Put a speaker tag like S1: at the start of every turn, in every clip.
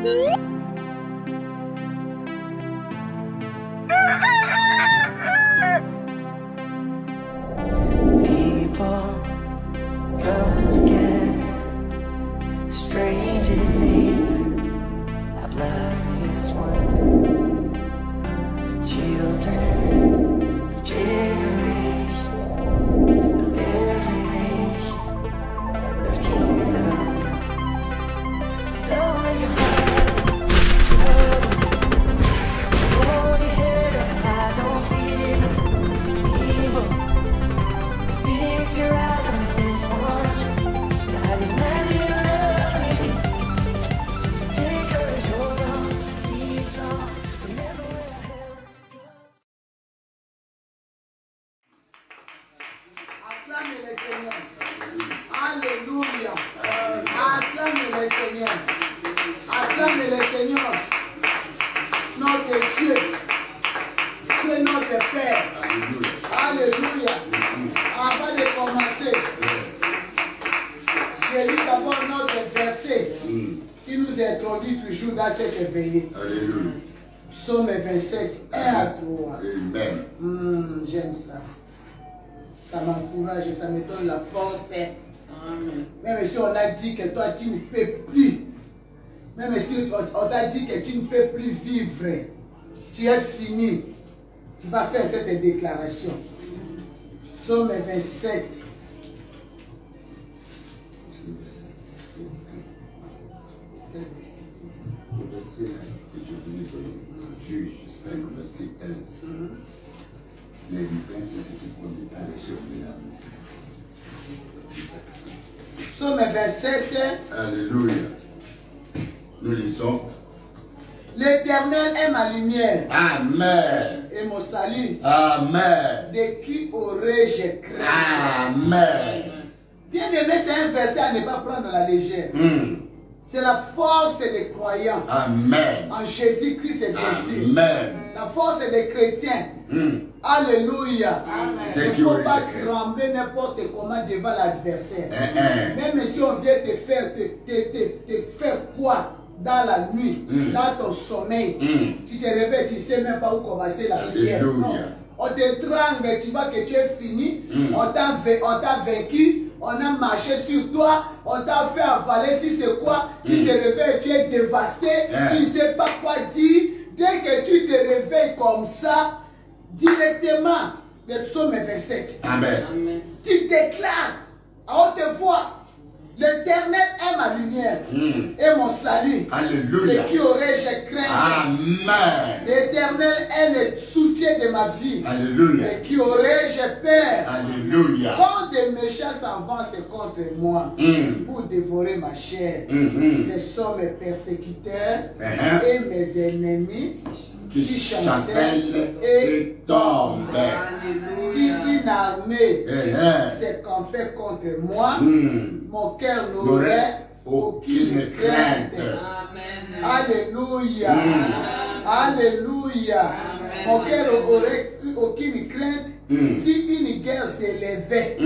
S1: People come together, strangers neighbors, our blood is one. Children of generation, of every nation, of kingdom come. Knowing your heart, trouble, only head up high, don't fear evil. Fix your eyes on this one. God is madly in love with you. So take courage, hold on, be strong. Remember where I held you.
S2: Acclame le Seigneur. Alléluia. Acclame le Seigneur. Acclame le Seigneur. Notre Dieu. Dieu notre Père. Alléluia. Avant de commencer, je lis d'abord notre verset qui nous introduit toujours dans cette veillée.
S3: Alléluia.
S2: Psaume 27, 1 à 3.
S3: Amen.
S2: J'aime ça. Ça m'encourage et ça me donne la force. Amen. Même si on a dit que toi tu ne peux plus, même si on t'a dit que tu ne peux plus vivre, tu es fini, tu vas faire cette déclaration. Psaume 27.
S3: Le verset que je vous ai donné, Juge 5, verset 15. Les vivants sont conduits par les chefs de l'armée.
S2: Psaume 27.
S3: Alléluia. Nous lisons.
S2: L'Éternel est ma lumière.
S3: Amen.
S2: Et mon salut.
S3: Amen.
S2: De qui aurais-je craint?
S3: Amen.
S2: Bien aimé, c'est un verset à ne pas prendre à la légère. C'est la force des croyants.
S3: Amen.
S2: En Jésus-Christ et Jésus.
S3: Amen.
S2: La force des chrétiens. Alléluia. Il ne faut pas trembler n'importe comment devant l'adversaire. Même si on vient te faire, te faire quoi dans la nuit, dans ton sommeil, tu te réveilles, tu ne sais même pas où commencer la prière. Non. On te trangue, tu vois que tu es fini, on t'a vaincu, on a marché sur toi, on t'a fait avaler si c'est quoi, tu te réveilles, tu es dévasté, tu ne sais pas quoi dire. Dès que tu te réveilles comme ça, directement, le psaume 27.
S3: Amen.
S2: Tu déclares à haute voix, l'Éternel est ma lumière et mon salut.
S3: Alléluia.
S2: Et qui aurais-je craint?
S3: Amen.
S2: L'Éternel est le soutien de ma vie.
S3: Alléluia.
S2: Et qui aurais-je peur?
S3: Alléluia.
S2: Quand des méchants s'avancent contre moi pour dévorer ma chair, ce sont mes persécuteurs et mes ennemis qui chancellent et tombent. Si une armée s'est campée contre moi, mon cœur n'aurait aucune crainte. Alléluia. Alléluia. Mon cœur n'aurait aucune crainte si une guerre s'élevait.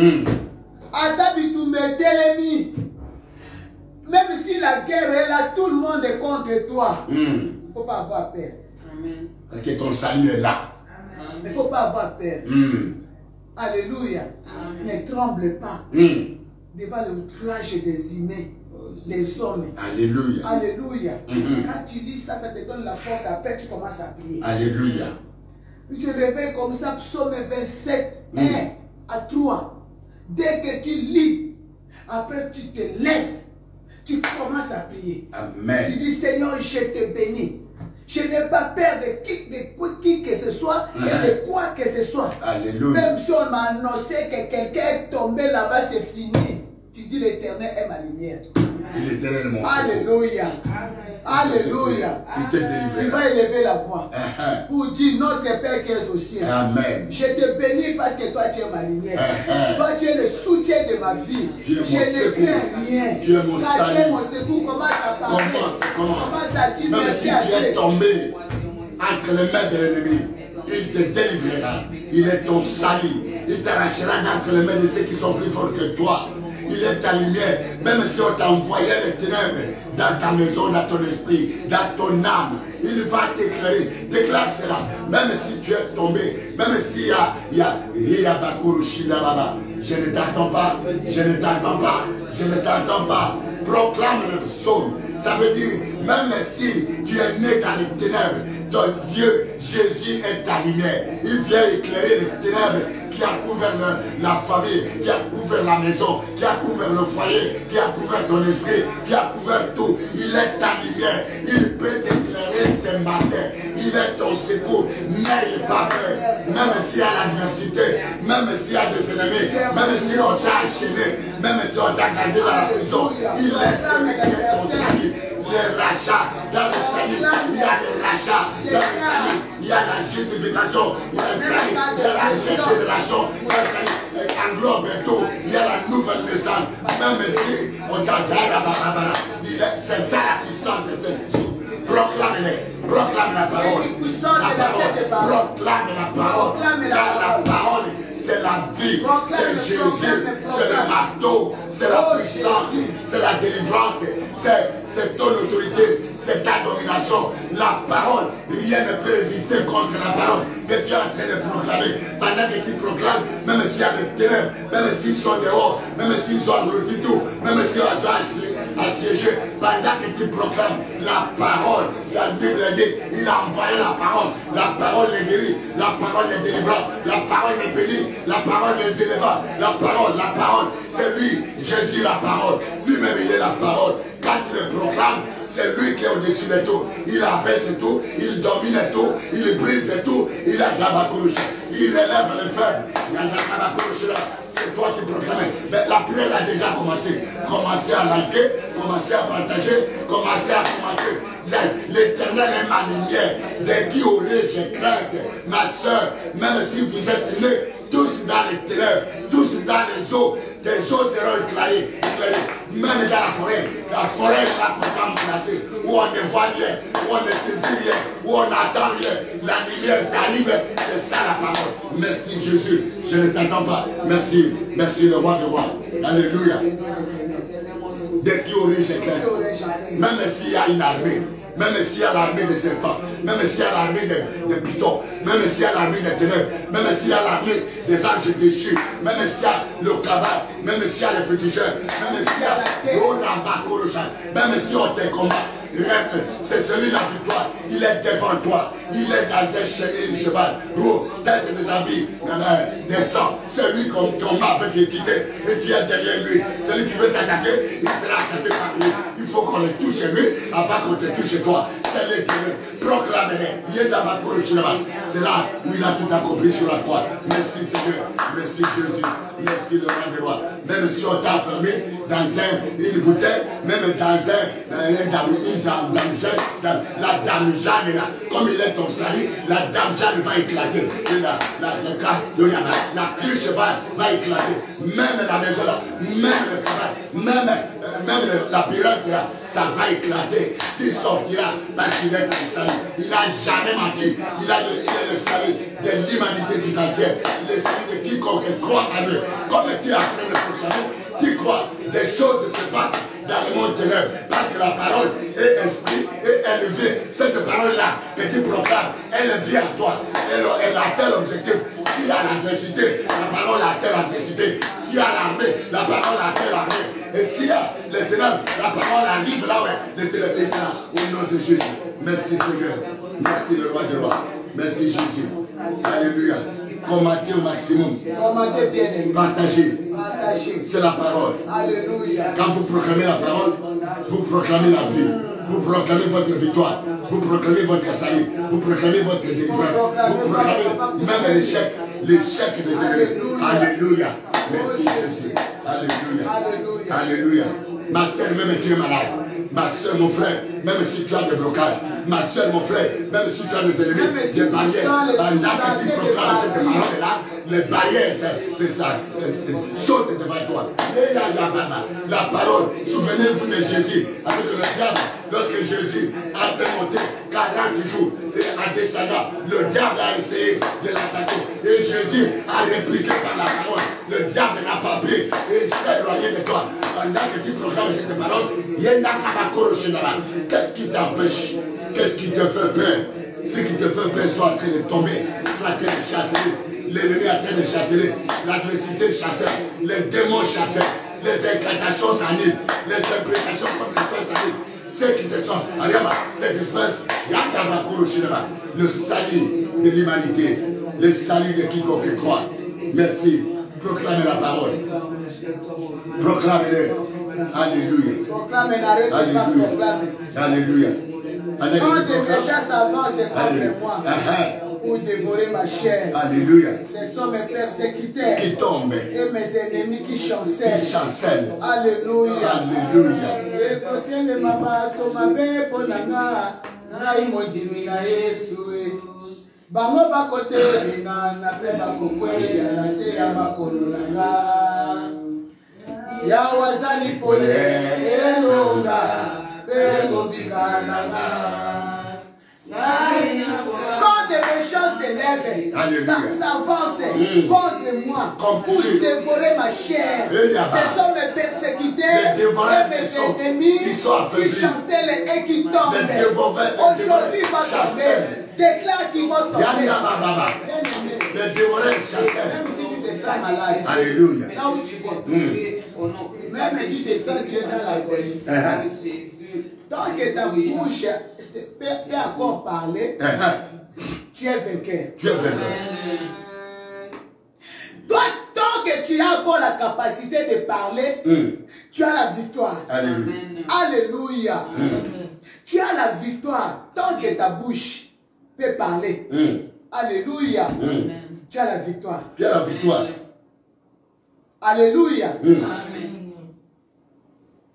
S2: Même si la guerre est là, tout le monde est contre toi. Il ne faut pas avoir peur.
S3: Parce que ton salut est là.
S2: Il ne faut pas avoir peur. Alléluia. Ne tremble pas devant l'outrage des humains, des hommes.
S3: Alléluia.
S2: Alléluia. Quand tu lis ça, ça te donne la force. Après, tu commences à prier.
S3: Alléluia.
S2: Tu te réveilles comme ça, psaume 27, 1 à 3. Dès que tu lis, après tu te lèves, tu commences à prier.
S3: Amen.
S2: Tu dis, Seigneur, je te bénis. Je n'ai pas peur de qui que ce soit et de quoi que ce soit.
S3: Alléluia.
S2: Même si on m'a annoncé que quelqu'un est tombé là-bas, c'est fini. Tu dis, l'Éternel est ma lumière.
S3: L'Éternel est mon
S2: Alléluia. Alléluia. Tu vas élever la voix pour dire, notre Père qui est au ciel.
S3: Amen.
S2: Je te bénis parce que toi tu es ma lumière. Toi tu es le soutien de ma vie. Je ne crains rien.
S3: Tu es mon salut.
S2: Tu es mon secours. Commence à parler. Commence à dire
S3: même
S2: merci
S3: si
S2: à
S3: tu es
S2: Dieu.
S3: tombé entre les mains de l'ennemi, il te délivrera. Il est ton salut. Il t'arrachera d'entre les mains de ceux qui sont plus forts que toi. il est ta lumière. Même si on t'a envoyé les ténèbres dans ta maison, dans ton esprit, dans ton âme, il va t'éclairer. Déclare cela. Même si tu es tombé, même s'il y a Bakuru Shina Baba, je ne t'attends pas, je ne t'attends pas, je ne t'attends pas. Proclame le psaume. Ça veut dire, même si tu es né dans les ténèbres, ton Dieu, Jésus est ta lumière. Il vient éclairer les ténèbres qui a couvert la famille, qui a couvert la maison, qui a couvert le foyer, qui a couvert ton esprit, qui a couvert tout. Il est ta lumière. Il peut t'éclairer ce matin. Il est ton secours. N'ayez pas peur. Même s'il y a l'adversité, même s'il y a des ennemis, même si on t'a enchaîné, même si on t'a gardé dans la prison, il est celui qui est ton salut. Les rachats, dans le salut, il y a les rachats, dans le salut, il y a la justification, il y a le salut, il y a la régénération, il y a le salut, englobe tout, il y a la nouvelle naissance, même si on t'a gardé la barabara, c'est ça la puissance de cette chose. Proclame la parole, proclame la parole, car la parole, c'est la vie, c'est Jésus, c'est le marteau, c'est la puissance, c'est la délivrance, c'est ton autorité, c'est ta domination. La parole, rien ne peut résister contre la parole que tu es en train de proclamer. Pendant que tu proclames, même s'il y a des ténèbres, même s'ils sont dehors, même s'ils sont engloutis tout, même s'ils sont assiégés, pendant que tu proclames la parole, la Bible dit, il a envoyé la parole les guérit, la parole les délivra, la parole les bénit, la parole les éleva, la parole, c'est lui, Jésus la parole, lui-même il est la parole. Quand il le proclame, c'est lui qui est au-dessus de tout. Il abaisse tout, il domine tout, il brise tout, il a Jabakurush, il élève les faibles. C'est toi qui proclames. Mais la prière a déjà commencé. Commencez à liker, commencez à partager, commencez à commenter. L'Éternel est ma lumière. De qui aurais-je crainte? Ma soeur, même si vous êtes nés tous dans les ténèbres, tous dans les eaux, tes eaux seront éclairées. Même dans la forêt est là pour t'embrasser, où on ne voit rien, où on ne saisit rien, où on n'attend rien. La lumière t'arrive, c'est ça la parole. Merci Jésus, je ne t'attends pas. Merci, merci le roi de roi. Alléluia. Dès qui aurais-je craint? Même s'il y a une armée, même s'il y a l'armée des serpents, même s'il y a l'armée des pitons, même s'il y a l'armée des ténèbres, même s'il y a l'armée des anges déchus, même s'il y a le cabal, même s'il y a les féticheurs, même s'il y a le Rambakoroshan, même si on te combat, c'est celui la victoire, il est devant toi, il est dans un cheval, roux, tête des habits, descend, c'est lui qu'on combat avec l'équité, et tu es derrière lui, celui qui veut t'attaquer, il sera attaqué par lui, il faut qu'on le touche lui, avant qu'on te touche toi, c'est l'éternel, proclame-le, il est dans ma cour, c'est là où il a tout accompli sur la croix, merci Seigneur, merci Jésus, merci le roi des rois, même si on t'a enfermé dans une bouteille, même dans la dame Jeanne là, comme il est ton salut, la dame Jeanne va éclater. La cruche va éclater. Même la maison là, même le cabane, même la pirate là, ça va éclater. Tu sortiras parce qu'il est ton salut. Il n'a jamais menti. Il est le salut de l'humanité tout entière. Le salut de quiconque croit en eux. Comme tu es en train de proclamer, tu crois, des choses se passent dans le monde ténèbre, parce que la parole est esprit et elle vit. Cette parole-là que tu proclames, elle vit à toi. Elle a tel objectif. S'il y a l'adversité, la parole a telle adversité. S'il y a l'armée, la parole a telle armée. Et s'il y a les ténèbres, la parole arrive là où les ténèbres sont là. Au nom de Jésus. Merci Seigneur. Merci le roi des rois. Merci Jésus. Alléluia. Commentez au maximum. Partagez. C'est la parole.
S2: Alléluia.
S3: Quand vous proclamez la parole, vous proclamez la vie. Vous proclamez votre victoire. Vous proclamez votre salut. Vous proclamez votre délivrance. Vous proclamez même l'échec des ennemis. Alléluia. Merci Jésus. Alléluia. Alléluia. Ma soeur, même tu es malade. Ma soeur, mon frère, même si tu as des blocages. Ma soeur, mon frère, même si tu as des ennemis, des barrières, pendant que tu proclames cette parole-là, les barrières, c'est ça, saute devant toi. La parole, souvenez-vous de Jésus, avec le diable, lorsque Jésus a démonté, 40 jours, et en descendant, le diable a essayé de l'attaquer. Et Jésus a répliqué par la parole. Le diable n'a pas pris et il s'est éloigné de toi. Pendant que tu proclames cette parole, qu'est-ce qui t'empêche? Qu'est-ce qui te fait peur? Ce qui te fait peur soit en train de tomber, soit en train de chasser. L'ennemi est en train de chasser, l'adversité chassée, les démons chassés, les incantations s'annulent, les imprécations contre toi s'annulent. Ceux qui se sont, cette espèce, le salut de l'humanité, le salut de quiconque croit. Merci. Proclamez la parole. Proclamez-le. Alléluia. Alléluia. Alléluia.
S2: Quand des méchants s'avancent contre moi pour dévorer ma chair,
S3: alléluia.
S2: Ce sont mes persécuteurs
S3: qui tombent
S2: et mes ennemis qui chancellent.
S3: Alléluia. Alléluia.
S2: Écoutez le mabato mabe ponanga na imodimi na Yesu. Bango bakote linga na pe bakokweya na se ya makolo nanga. Ya wazali pole elonga. Quand des méchants s'élèvent, s'avancent contre moi pour dévorer ma chair, ce sont mes persécuteurs et mes ennemis qui chancellent et qui tombent. Aujourd'hui, va tomber. Déclare qu'ils vont tomber.
S3: Les dévoreurs chasseurs.
S2: Même si tu te sens malade,
S3: alléluia.
S2: Là où tu vas, même si tu te sens Dieu dans la colère. Tant que ta bouche peut encore parler, tu es vainqueur.
S3: Tu es vainqueur.
S2: Toi, tant que tu as encore la capacité de parler, tu as la victoire.
S3: Alléluia.
S2: Alléluia. Tu as la victoire. Tant que ta bouche peut parler. Alléluia. Tu as la victoire.
S3: Tu as la victoire.
S2: Alléluia.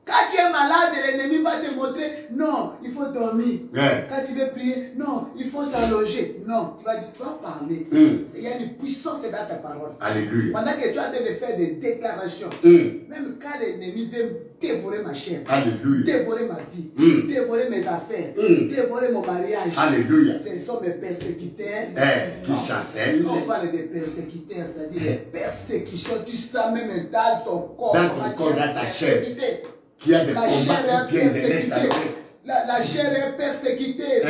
S2: Quand tu es malade, l'ennemi va te montrer, non, il faut dormir. Quand tu veux prier, non, il faut s'allonger. Non, tu vas dire, tu vas parler. Il y a une puissance dans ta parole.
S3: Alléluia.
S2: Pendant que tu es en train de faire des déclarations, même quand l'ennemi veut dévorer ma chair, dévorer ma vie, dévorer mes affaires, dévorer mon mariage,
S3: alléluia.
S2: Ce sont mes persécuteurs
S3: qui chassent.
S2: On parle des persécuteurs, c'est-à-dire les persécutions, tu sens même dans ton corps.
S3: Dans ton corps, dans ta chair. Qui a des combats qui viennent de l'est à l'ouest.
S2: La chair est persécutée,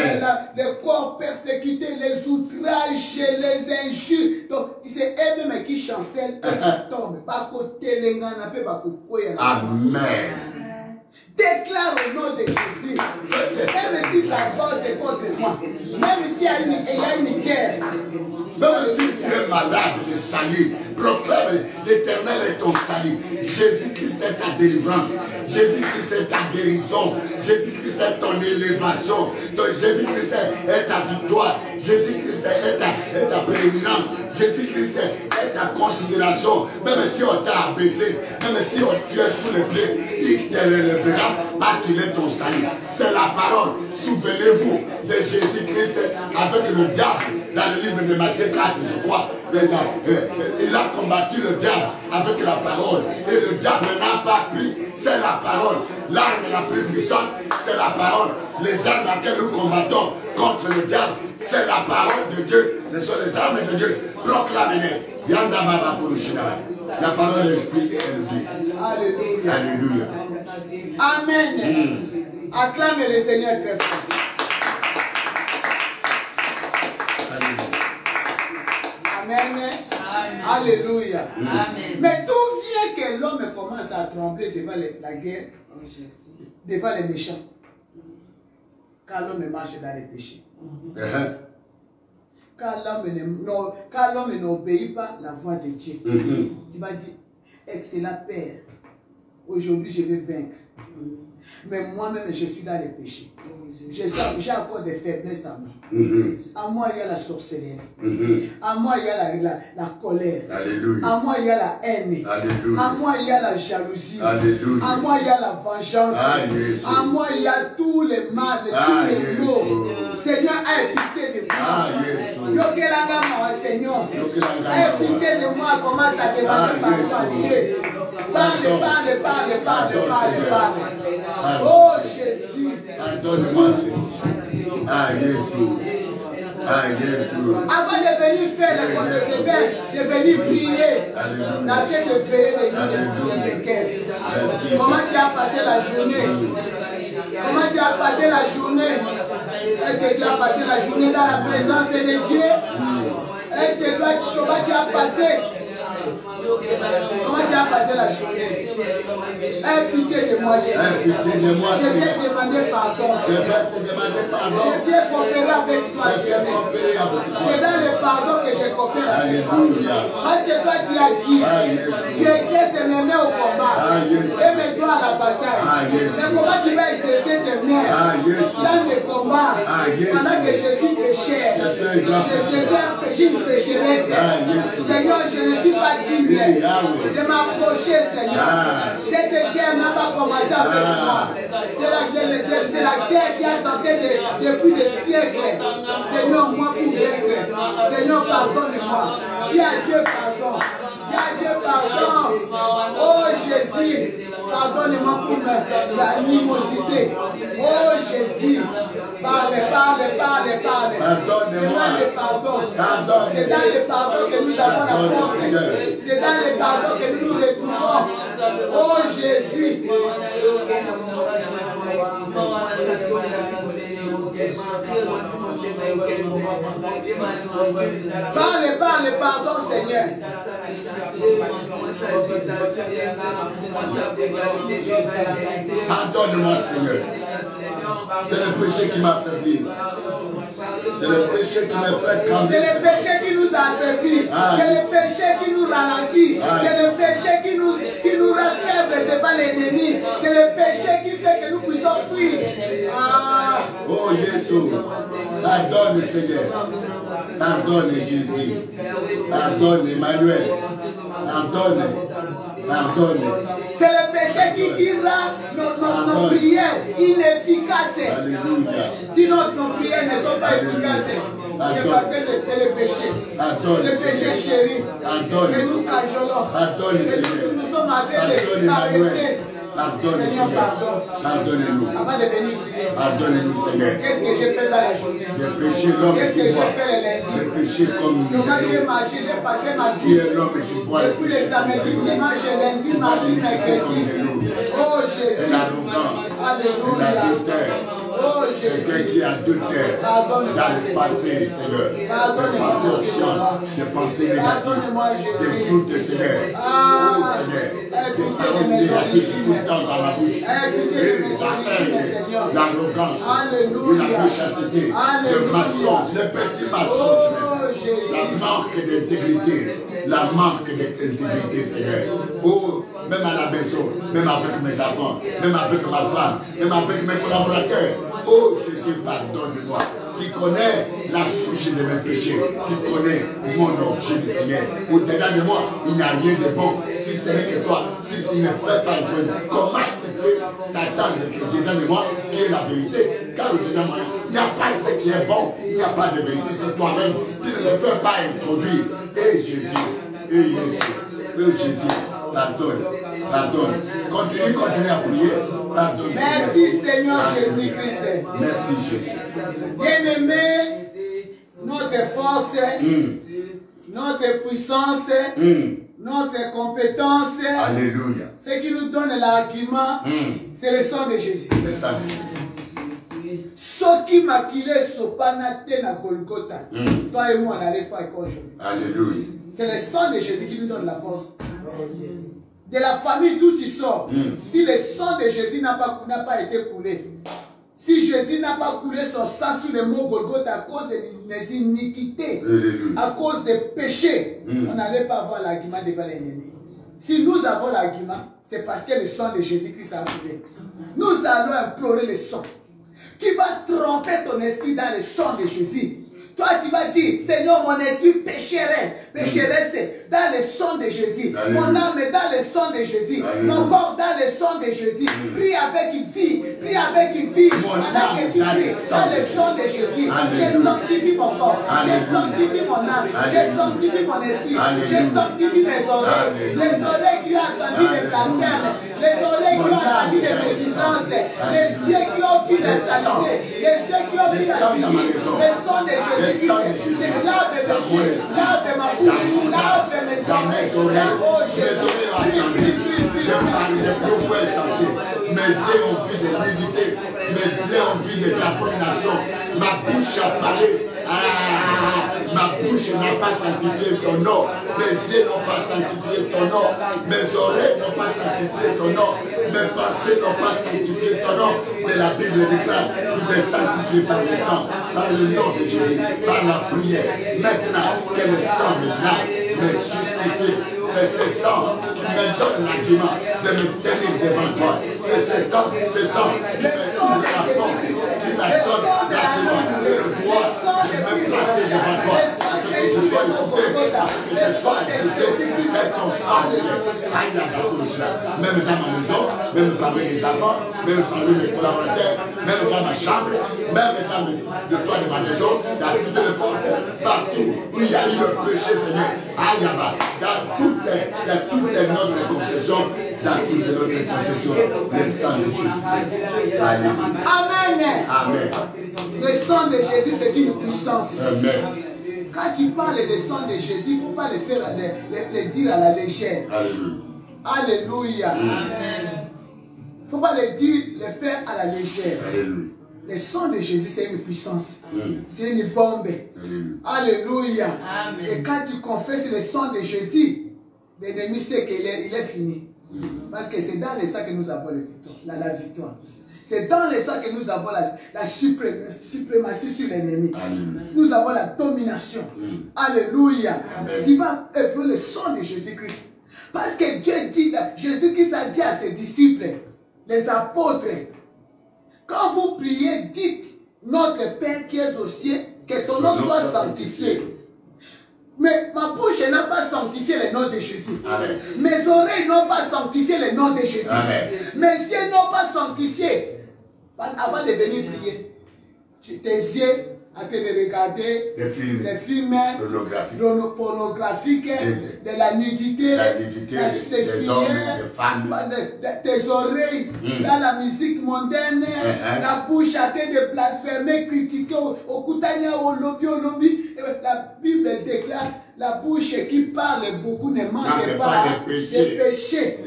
S2: le corps persécuté, les outrages, les injures. Donc, c'est eux-mêmes qui chancellent et qui tombent.
S3: Amen.
S2: Déclare au nom de Jésus. Même si ça avance contre moi, même s'il y a une guerre,
S3: même si tu es malade de salut, proclame l'Éternel est ton salut. Jésus-Christ est ta délivrance. Jésus-Christ est ta guérison. Jésus-Christ est ton élévation. Jésus-Christ est ta victoire. Jésus-Christ est ta prééminence. Jésus-Christ est ta considération. Même si on t'a abaissé, même si tu es sous les pieds, il te relèvera parce qu'il est ton salut. C'est la parole. Souvenez-vous de Jésus-Christ avec le diable. Dans le livre de Matthieu 4, je crois, il a combattu le diable avec la parole. Et le diable n'a pas pris, c'est la parole. L'arme la plus puissante, c'est la parole. Les armes à laquelle nous combattons contre le diable, c'est la parole de Dieu. Ce sont les armes de Dieu. Proclamez-les. Yanda Baba Purushina. La parole de l'esprit est vie.
S2: Alléluia.
S3: Alléluia.
S2: Amen. Acclame le Seigneur très fort. Amen. Alléluia.
S4: Amen.
S2: Mais d'où vient que l'homme commence à trembler devant la guerre, devant les méchants, quand l'homme marche dans les péchés? Quand l'homme n'obéit pas la voix de Dieu, tu vas dire, excellent Père, aujourd'hui je vais vaincre. Mais moi-même, je suis dans les péchés. J'ai encore des faiblesses à moi. À moi, il y a la sorcellerie. À moi, il y a la colère.
S3: Alléluia.
S2: À moi, il y a la haine.
S3: Alléluia.
S2: À moi, il y a la jalousie.
S3: Alléluia.
S2: À moi, il y a la vengeance. À moi, il y a tous les mal, tous les maux. Seigneur, aie pitié de moi. Seigneur, aie pitié de moi. Commence à demander pardon à Dieu. Parle. Oh Jésus.
S3: Pardonne-moi Jésus. Ah, Jésus. Ah, Jésus.
S2: Avant de venir faire la conférence, de venir prier dans cette veillée de nuit de caisse. Comment tu as passé la journée? Comment tu as passé la journée? Est-ce que tu as passé la journée dans la présence de Dieu? Est-ce que toi, comment tu as passé? Comment tu as passé la journée? Aie pitié de moi, Seigneur. Je viens demander pardon. Je viens coopérer avec toi, Jésus. C'est dans le pardon que je coopère avec toi. Parce que toi, tu as dit, tu exerces mes mains au combat et mes doigts à la bataille. Mais comment tu vas exercer tes mains dans le combat pendant que je suis pécheur? Je suis une pécheresse. Seigneur, je ne suis pas digne de m'approcher, Seigneur. Cette guerre n'a pas commencé avec moi. C'est la guerre qui a tenté depuis des siècles. Seigneur, moi pour vaincre. Seigneur, pardonne-moi. Dis à Dieu pardon. Dis à Dieu pardon. Oh Jésus, pardonne-moi pour l'animosité. Oh Jésus, parle.
S3: Pardonne-moi.
S2: C'est dans le pardon que nous avons la force. C'est dans le pardon que nous nous retrouvons. Oh Jésus. Parle, pardon Seigneur.
S3: Pardonne-moi, Seigneur. C'est le péché qui m'a affaibli. C'est le péché qui me fait camper.
S2: C'est le péché qui nous affaiblit. C'est le péché qui nous ralentit. C'est le péché qui nous raffaiblit devant l'ennemi. C'est le péché qui fait que nous puissions fuir.
S3: Oh Jésus, pardonne Seigneur. Pardonne Jésus. Pardonne Emmanuel. Pardonne.
S2: C'est le péché qui rend nos prières inefficaces.
S3: Alléluia.
S2: Sinon nos prières ne sont pas efficaces. C'est parce que c'est le péché. Le péché chéri. Que nous cajolons. Que nous sommes avec les caresser.
S3: Pardonne Seigneur. Pardonne-nous.
S2: Avant de venir prier.
S3: Pardonne-nous Seigneur.
S2: Qu'est-ce que j'ai fait dans la journée?
S3: Le péché, l'homme
S2: Qu'est-ce que
S3: qui
S2: j'ai
S3: boit.
S2: fait le lundi?
S3: Le péché comme
S2: Comment j'ai marché, j'ai passé ma
S3: qui
S2: vie.
S3: est l'homme qui boit le
S2: Depuis
S3: péché.
S2: le samedi, dimanche, lundi, mardi, mercredi. Oh Jésus.
S3: Et l'arrogance. Et
S2: Alléluia.
S3: l'adultère.
S2: Oh
S3: Quelqu'un
S2: Jésus.
S3: qui est adultère dans le passé, Seigneur. Des pensées obscènes, des pensées négatives, des doutes, Seigneur. Oh Seigneur. Des paroles négatives tout le temps dans la bouche. Et la haine, l'arrogance, la méchanceté, le mensonge, le petit mensonge. La manque d'intégrité, Seigneur. Oh, même à la maison, même avec mes enfants, même avec ma femme, même avec mes collaborateurs. Oh Jésus, pardonne-moi. Qui connaît la souche de mes péchés, qui connaît mon objet, Seigneur. Au-delà de moi, il n'y a rien de bon. Si ce n'est que toi, si tu ne fais pas introduire, comment tu peux t'attendre que dedans de moi, qui est la vérité? Car au-dedans de moi, il n'y a pas de ce qui est bon, il n'y a pas de vérité. C'est toi-même qui ne le fais pas introduire. Et Jésus, pardonne. Continue à prier. Pardonne.
S2: Merci Seigneur Jésus-Christ.
S3: Merci Jésus.
S2: Bien-aimé, notre force, notre puissance, notre compétence,
S3: Alléluia.
S2: ce qui nous donne l'argument, c'est le sang de Jésus.
S3: Le sang de Jésus.
S2: Ce qui m'a killé, ce na Golgotha. Toi et moi, on allait faire aujourd'hui.
S3: Alléluia.
S2: C'est le sang de Jésus qui nous donne la force. De la famille d'où tu sors, si le sang de Jésus n'a pas été coulé, si Jésus n'a pas coulé son sang sur le mot Golgotha à cause des iniquités, à cause des péchés, on n'allait pas avoir l'argument devant l'ennemi. Si nous avons l'argument, c'est parce que le sang de Jésus-Christ a coulé. Nous allons implorer le sang. Tu vas tromper ton esprit dans le sang de Jésus. Toi, tu vas dire, Seigneur, mon esprit pécheresse dans le sang de Jésus.
S3: Alléluia.
S2: Mon âme est dans le sang de Jésus.
S3: Alléluia.
S2: Mon corps dans le sang de Jésus. Prie avec vie. Prie avec vie. Pendant que tu pries dans le sang de Jésus. Je sanctifie mon corps. Je sanctifie mon âme. Je sanctifie mon esprit. Je sanctifie mes oreilles. Les oreilles qui ont entendu des blasphèmes. Les oreilles qui ont entendu des médisances. Les yeux qui ont vu vu la saleté, les yeux qui ont vu la furie, le sang de Jésus-Christ, lave mes yeux, lave ma bouche, lave mes oreilles, oh Jésus,
S3: les propos insensés, mes yeux ont vu des nudité, mes pieds ont vu des abominations, ma bouche a parlé. Ma bouche n'a pas sanctifié ton nom, mes yeux n'ont pas sanctifié ton nom, mes oreilles n'ont pas sanctifié ton nom, mes pensées n'ont pas sanctifié ton nom. Mais la Bible déclare, tout est sanctifié par le sang, par le nom de Jésus, par la prière. Maintenant que le sang me lave, me justifie. C'est ce sang qui me donne l'argument de me tenir devant toi. C'est ce sang qui me ouvre la porte, qui me donne l'argument et le droit de me planter devant toi. Que je sois écouté, que je sois exaucé, et ton sang, même dans ma maison, même parmi mes enfants, même parmi mes collaborateurs, même dans ma chambre, même dans le toit de ma maison, dans toutes les portes, partout où il y a eu le péché, Seigneur, dans toutes notre concession, dans toutes notre concession, le sang de Jésus-Christ.
S2: Amen.
S3: Amen.
S2: Le sang de Jésus, c'est une puissance.
S3: Amen.
S2: Quand tu parles du sang de Jésus, il ne faut pas le faire, le dire à la légère.
S3: Alléluia.
S2: Alléluia. Amen. Il ne faut pas le dire, le faire à la légère.
S3: Alléluia.
S2: Le sang de Jésus, c'est une puissance. C'est une bombe. Alléluia. Amen. Et quand tu confesses le sang de Jésus, l'ennemi sait qu'il est fini. Parce que c'est dans le sang que nous avons la victoire. C'est dans le sang que nous avons la suprématie sur l'ennemi. Nous avons la domination. Alléluia. Il va éprouver le sang de Jésus-Christ. Parce que Dieu dit, Jésus-Christ a dit à ses disciples, les apôtres, quand vous priez, dites, notre Père qui es aux cieux, que ton nom soit sanctifié. Mais ma bouche n'a pas sanctifié le nom de Jésus. Amen. Mes oreilles n'ont pas sanctifié le nom de Jésus. Amen. Mes yeux n'ont pas sanctifié. Avant de venir prier, tes yeux en train de regarder les films pornographiques, de la nudité, des hommes, des femmes, tes oreilles dans la musique mondaine, la bouche en train de blasphémer, critiquer au Koutania, au lobby. La Bible déclare la bouche qui parle beaucoup ne manque pas de péché.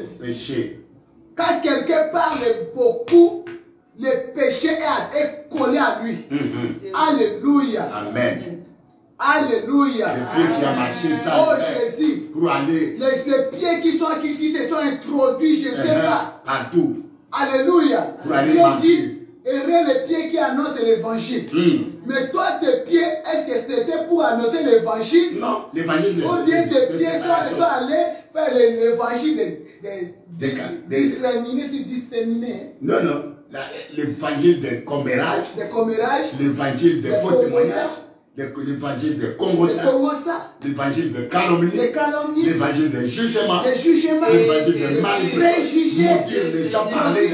S2: Quand quelqu'un parle beaucoup, le péché est collé à lui. Alléluia.
S3: Amen.
S2: Alléluia.
S3: Les pieds qui ont marché ça.
S2: Oh Jésus.
S3: Pour aller.
S2: Les pieds qui se sont introduits, je ne sais pas.
S3: Partout.
S2: Alléluia.
S3: Dieu
S2: dit, errer les pieds qui annoncent l'évangile. Mais toi, tes pieds, est-ce que c'était pour annoncer l'évangile?
S3: Non, l'évangile.
S2: Ou bien tes pieds sont allés faire l'évangile de discriminés.
S3: Non, non. L'évangile de commérage, l'évangile de faux témoignages, l'évangile de congossa, l'évangile de calomnie, l'évangile de jugement, l'évangile de manipulation, dire les gens parler,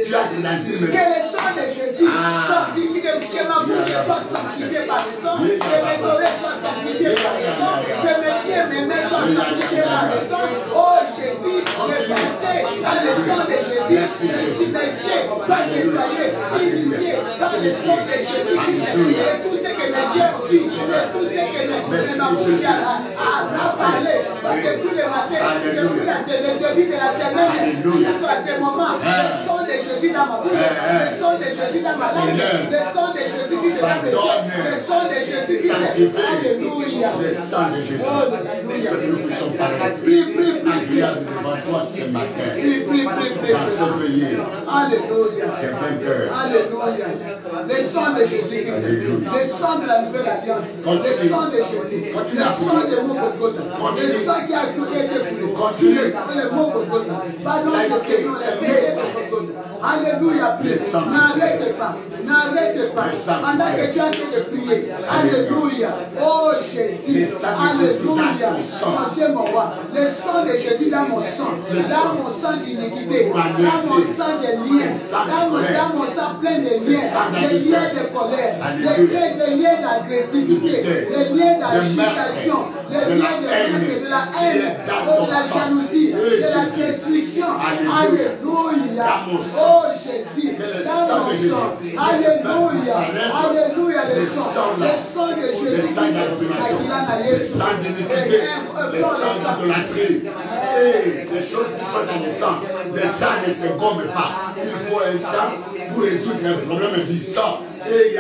S3: tu as de l'asile.
S2: Que le sang de Jésus sanctifie, que ma bouche soit sanctifiée par le sang, que mes oreilles soient sanctifiées par le sang, que mes pieds, mes mains soient sanctifiés par le sang. Oh Jésus, je pensais dans le sang de Jésus, je suis versé, sans nettoyer, purifié dans le sang de Jésus, et tout ce que mes yeux ont vu, et tout ce que ma bouche a parlé, parce que tous les matins, depuis le début de la semaine, jusqu'à ce moment, le sang de Jésus dans ma bouche, le sang de Jésus dans ma langue, le sang de Jésus qui se dans mes yeux, le sang de Jésus qui se... Alléluia.
S3: Le sang de Jésus.
S2: Alléluia.
S3: Que nous puissions parler. Agréable devant toi ce matin. Dans ce veillée.
S2: Alléluia.
S3: Des vainqueurs.
S2: Alléluia. Le sang de Jésus-Christ. Le sang de la nouvelle alliance. Le sang de Jésus. Le sang de mon Golgotha. Le sang qui a tout été foulé.
S3: Continue.
S2: Le mot Golgotha. Pardon de Seigneur, les veillées de Golgotha. Alléluia. N'arrête pas. N'arrête pas. Pendant que tu es en train de prier. Alléluia. Oh Jésus. Alléluia. Mon Dieu, mon roi. Le sang de Jésus dans mon sang. Dans mon sang d'iniquité. Dans mon sang de liens. Dans dans mon sang plein de liens de colère, des liens d'agressivité, des liens d'agitation, des liens de la haine, de la jalousie, de la destruction. Alléluia. Oh Jésus, dans mon sang. Alléluia. Alléluia. Le sang de Jésus.
S3: Le sang d'admiration, le sang d'iniquité, le sang d'idolâtrie. Et les choses qui sont dans le sang ne se gomment pas. Il faut un sang pour résoudre un problème du sang. Et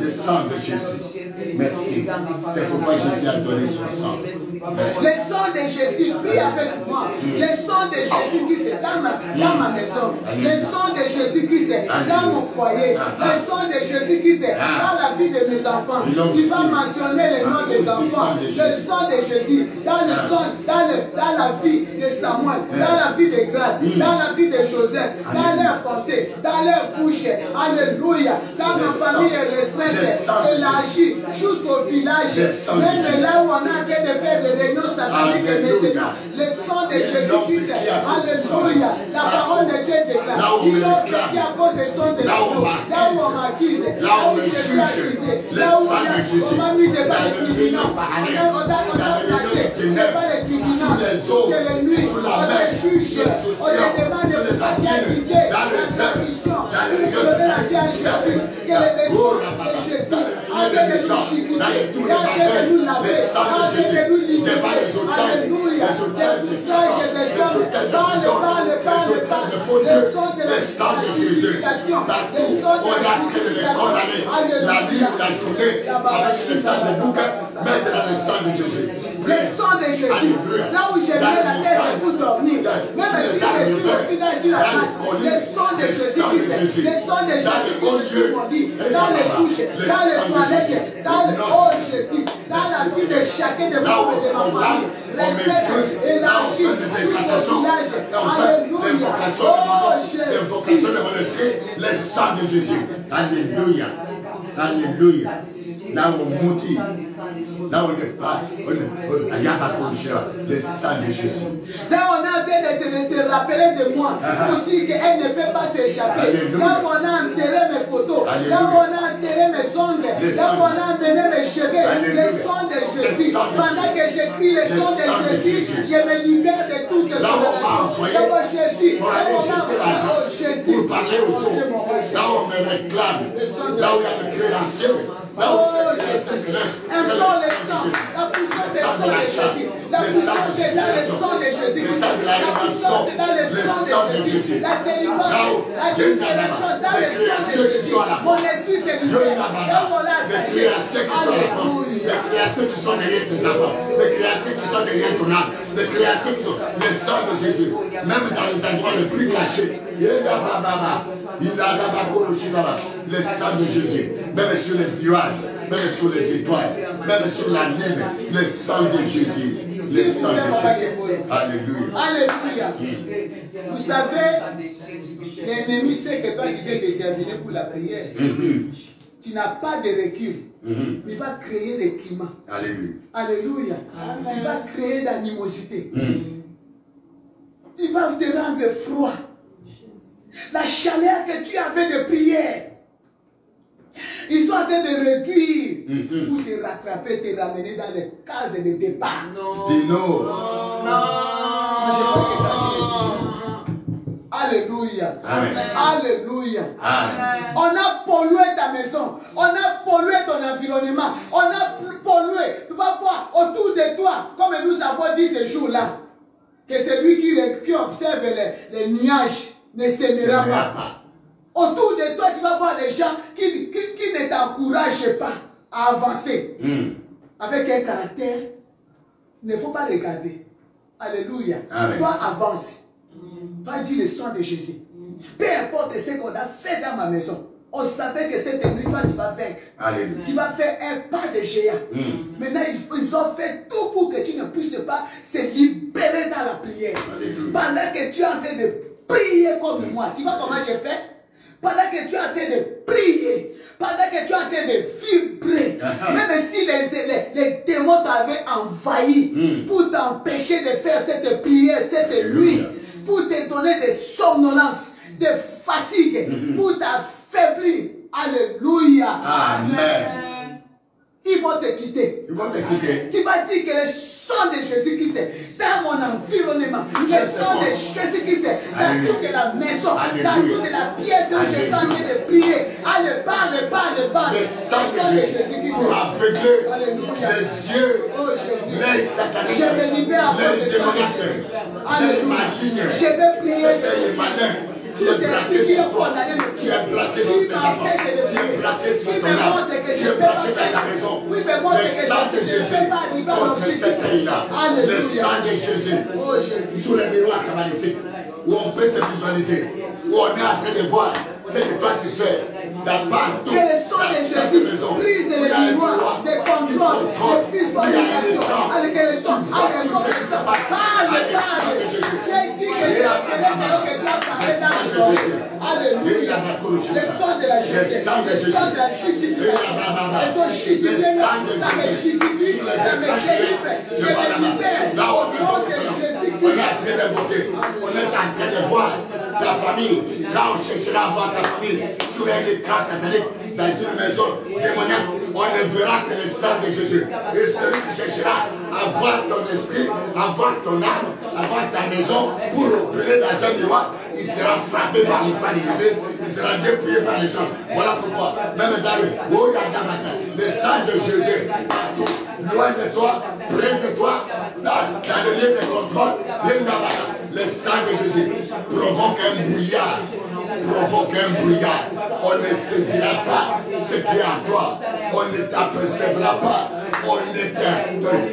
S3: le sang de Jésus. Merci. C'est pourquoi Jésus a donné son sang. Merci.
S2: Le sang de Jésus, prie avec moi. Le sang de Jésus qui est dans ma maison. Le sang de Jésus qui est dans mon foyer. Le sang de Jésus qui est dans la vie de mes enfants. Tu vas mentionner les noms des enfants. Le sang de Jésus dans le sang, dans la vie de Samuel, dans la vie de Grâce, dans la vie de Joseph, dans leurs pensées, dans leur bouche. Alléluia. Dans ma famille restreinte, élargie jusqu'au village. Même là où on a en train de faire des réunions sataniques maintenant, le sang de Jésus-Christ, alléluia, la parole de Dieu déclare, qui à cause des sons de l'agneau, là où on m'accuse, là où je suis accusé, là où on m'a mis devant les tribunaux, on a placé devant les tribunaux, que les nuits, on les juge, on les demande de pratiquer la sacrification, de donner la vie à Jésus, que les décisions de Jésus, arrêtez de nous justifier, arrêtez de nous laver, arrêtez de nous libérer. Alléluia. Les visages des hommes, le sang de Jésus.
S3: Partout, on a créé les condamnés, la nuit ou la journée, avec le sang de bouquin, mettre dans le sang de Jésus.
S2: Le sang de Jésus, là où j'ai mis la tête pour dormir, même si je suis aussi sur la table, le sang de Jésus, le sang de Jésus sur mon lit, dans les couches, dans les toilettes, dans le haut Jésus, dans la vie de chacun de moi et de ma famille. Respecte, élargis tout le village. Alléluia. Oh
S3: L'invocation de mon esprit, le sang de Jésus. Alléluia. Alléluia. Là où on maudit, là où on n'est pas, le sang de Jésus.
S2: Là on a en train de se rappeler de moi pour dire qu'elle ne fait pas s'échapper. Là où on a enterré mes photos, là où on a enterré mes ongles, là où on a emmené mes cheveux, le sang de Jésus. Pendant que j'écris le sang de Jésus, je me libère de toute condamnation. Jésus,
S3: pour aller jeter l'argent, pour parler aux autres, là où on me réclame, là où il y a des créations.
S2: Oh Jésus, implore le sang, la puissance est dans le Jésus, la puissance est dans le sang de Jésus, la puissance est dans le sang de Jésus, la délivrance, la libération dans le sang de Jésus, mon esprit s'est libéré,
S3: les créations qui sont là, les créations qui sont derrière tes enfants, les créations qui sont derrière ton âme, les créations qui sont le sang de Jésus, même dans les endroits les plus cachés, le sang de Jésus, même sur les nuages, même sur les étoiles, même sur la lune, le sang de Jésus, le sang de Jésus. Alléluia.
S2: Alléluia. Vous savez, l'ennemi sait que toi tu t'es déterminé pour la prière. Tu n'as pas de recul. Il va créer des climats.
S3: Alléluia.
S2: Alléluia. Il va créer l'animosité. Il va te rendre froid. La chaleur que tu avais de prière, ils sont en train de réduire pour te rattraper, te ramener dans les cases de départ.
S3: Dis-nous.
S2: Moi, je crois que tu as dit. Alléluia.
S3: Amen.
S2: Alléluia.
S3: Amen.
S2: On a pollué ta maison. On a pollué ton environnement. On a pollué. Tu vas voir autour de toi, comme nous avons dit ce jour-là, que celui qui observe les nuages ne s'aimera pas. Autour de toi, tu vas voir des gens qui ne t'encouragent pas à avancer. Avec un caractère, il ne faut pas regarder. Alléluia.
S3: Amen.
S2: Toi, avance. Pas dire le sang de Jésus. Peu importe ce qu'on a fait dans ma maison, on savait que cette nuit, toi, tu vas vaincre.
S3: Alléluia.
S2: Tu vas faire un pas de géant. Maintenant, ils ont fait tout pour que tu ne puisses pas se libérer dans la prière.
S3: Alléluia.
S2: Pendant que tu es en train de prier comme moi, tu vois comment j'ai fait? Pendant que tu es en train de prier, pendant que tu es en train de vibrer, même si les démons t'avaient envahi pour t'empêcher de faire cette prière, cette nuit, pour te donner des somnolences, te fatigue, pour t'affaiblir. Alléluia.
S3: Amen.
S2: Ils vont te quitter.
S3: Ils vont te quitter.
S2: Tu vas dire que le sang de Jésus-Christ est dans mon environnement. Le sang de Jésus-Christ est dans toute la maison, dans toute la pièce où je suis en train de prier. Allez, parle.
S3: Le sang de Jésus pour aveugler les yeux, les sataniques, les démoniaques, les malignes,
S2: je vais prier.
S3: les malins. Qui est braqué sur toi, qui est braqué sur tes enfants, qui est braqué sur ton âme, qui est braqué dans ta maison. Le sang de Jésus contre ce pays-là. Le sang de Jésus sur le miroir cabalistique, où on peut te visualiser, où on est en train de voir ce que toi tu fais. Dans partout,
S2: que le sang de Jésus brise les miroirs de contrôle, de visualisation. Allez, que le sang, allez, parle. Tu as dit que tu as parlé dans le sang. Alléluia. Le sang de la justice. Le sang de la justification. Le sang de Jésus. Ça me délivre. Je me libère.
S3: Là, on est en train de voter. On est en train de voir ta famille. Quand on cherchera à voir ta famille sur un écran satanique dans une maison démoniaque, on ne verra que le sang de Jésus. Et celui qui cherchera à voir ton esprit, à voir ton âme, à voir ta maison pour opérer dans un miroir, il sera frappé par le sang de Jésus, il sera dépouillé par le sang. Voilà pourquoi, même dans le sang de Jésus, partout, loin de toi, près de toi, dans le lieu de contrôle, le sang de Jésus provoque un brouillard. On ne saisira pas ce qui est en toi. On ne t'apercevra pas. On ne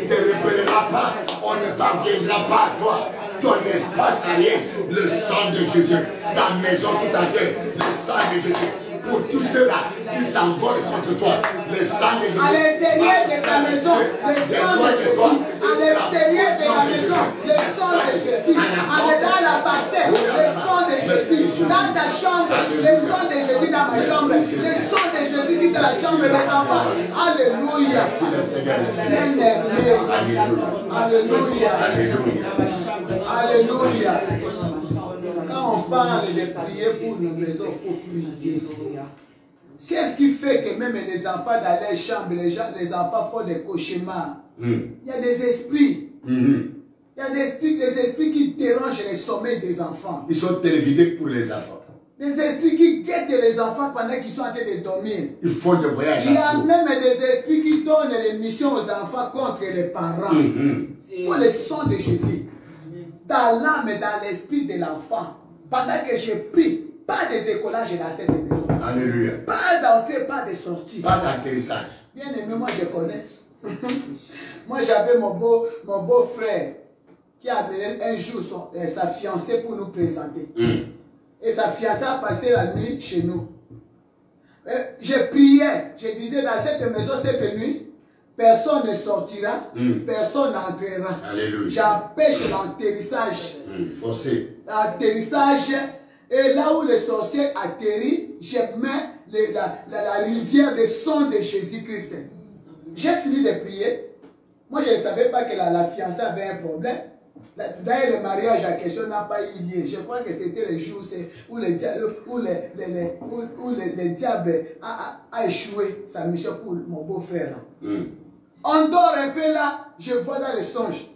S3: te repérera pas. On ne parviendra pas à toi. Ton espace rien. Le sang de Jésus. Ta maison tout entière. Le sang de Jésus. Pour tous ceux-là qui s'envolent contre toi, le sang de Jésus.
S2: À l'intérieur de ta maison, le sang de Jésus. À l'extérieur de la maison, le sang de Jésus. Dans la parcelle, le sang de Jésus. Dans ta chambre, le sang de Jésus dans ma chambre. Le sang de Jésus qui est dans la chambre de mes enfants. Alléluia. Alléluia. Alléluia. Quand on parle de prier pour nos maisons, il faut prier. Qu'est-ce qui fait que même les enfants dans les chambres, les enfants font des cauchemars? Il y a des esprits. Il y a des esprits qui dérangent le sommeil des enfants.
S3: Ils sont téléguidés pour les enfants.
S2: Des esprits qui guettent les enfants pendant qu'ils sont en train de dormir.
S3: Ils font des voyages
S2: Il y a même des esprits qui donnent les missions aux enfants contre les parents. Pour le sang de Jésus. Dans l'âme et dans l'esprit de l'enfant. Pendant que je prie, pas de décollage dans cette maison.
S3: Alléluia.
S2: Pas d'entrée, pas de sortie.
S3: Pas d'atterrissage.
S2: Bien aimé, moi je connais. Moi j'avais mon beau-frère qui a amené un jour sa fiancée pour nous présenter. Et sa fiancée a passé la nuit chez nous. Je priais, je disais dans cette maison cette nuit, personne ne sortira, personne n'entrera. J'empêche l'atterrissage.
S3: Forcé.
S2: L'atterrissage. Et là où le sorcier atterrit, je mets la rivière de sang de Jésus-Christ. J'ai fini de prier. Moi, je ne savais pas que la fiancée avait un problème. D'ailleurs, le mariage en question n'a pas eu lieu. Je crois que c'était le jour où le diable a échoué sa mission pour mon beau-frère. On dort un peu là, je vois dans le songe